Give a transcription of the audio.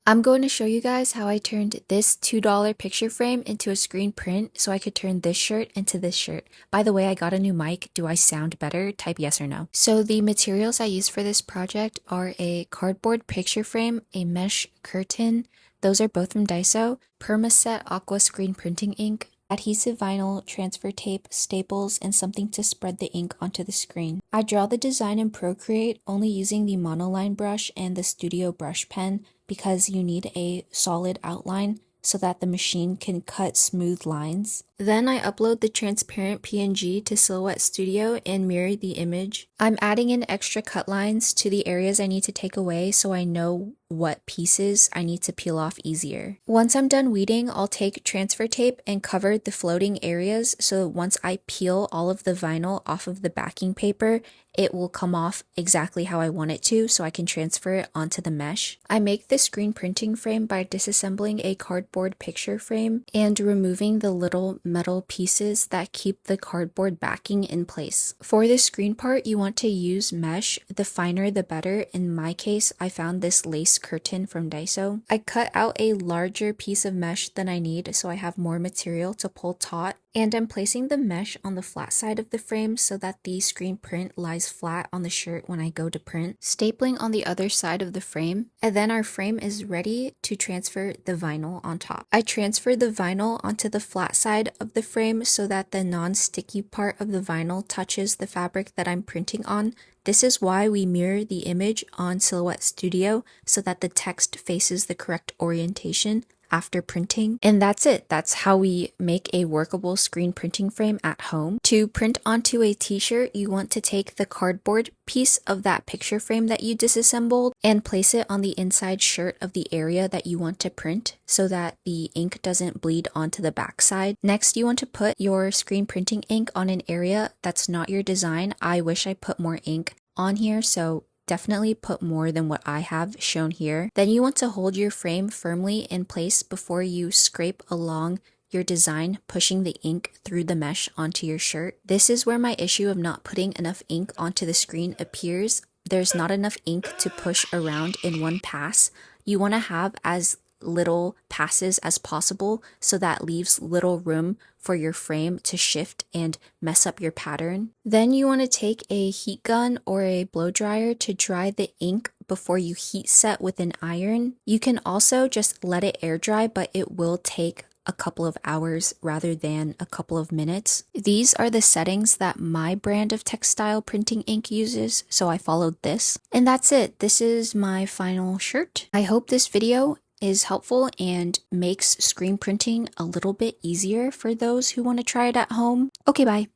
I'm going to show you guys how I turned this $2 picture frame into a screen print so I could turn this shirt into this shirt. By the way, I got a new mic. Do I sound better? Type yes or no. So the materials I used for this project are a cardboard picture frame, a mesh curtain, those are both from Daiso, permaset aqua screen printing ink, adhesive vinyl, transfer tape, staples, and something to spread the ink onto the screen. I draw the design in Procreate only using the monoline brush and the Studio brush pen because you need a solid outline so that the machine can cut smooth lines. Then I upload the transparent PNG to Silhouette Studio and mirror the image. I'm adding in extra cut lines to the areas I need to take away so I know what pieces I need to peel off easier. Once I'm done weeding, I'll take transfer tape and cover the floating areas so once I peel all of the vinyl off of the backing paper, it will come off exactly how I want it to so I can transfer it onto the mesh. I make the screen printing frame by disassembling a cardboard picture frame and removing the little metal pieces that keep the cardboard backing in place. For the screen part, you want to use mesh. The finer the better. In my case, I found this lace curtain from Daiso. I cut out a larger piece of mesh than I need so I have more material to pull taut. And I'm placing the mesh on the flat side of the frame so that the screen print lies flat on the shirt when I go to print. Stapling on the other side of the frame, and then our frame is ready to transfer the vinyl on top. I transfer the vinyl onto the flat side of the frame so that the non-sticky part of the vinyl touches the fabric that I'm printing on. This is why we mirror the image on Silhouette Studio so that the text faces the correct orientation after printing. And that's it. That's how we make a workable screen printing frame at home. To print onto a t-shirt, you want to take the cardboard piece of that picture frame that you disassembled and place it on the inside shirt of the area that you want to print so that the ink doesn't bleed onto the backside. Next, you want to put your screen printing ink on an area that's not your design. I wish I put more ink on here, so definitely put more than what I have shown here. Then you want to hold your frame firmly in place before you scrape along your design, pushing the ink through the mesh onto your shirt. This is where my issue of not putting enough ink onto the screen appears. There's not enough ink to push around in one pass. You want to have as little passes as possible so that leaves little room for your frame to shift and mess up your pattern. Then you want to take a heat gun or a blow dryer to dry the ink before you heat set with an iron. You can also just let it air dry, but it will take a couple of hours rather than a couple of minutes. These are the settings that my brand of textile printing ink uses, so I followed this. And that's it. This is my final shirt. I hope this video is helpful and makes screen printing a little bit easier for those who want to try it at home. Okay, bye.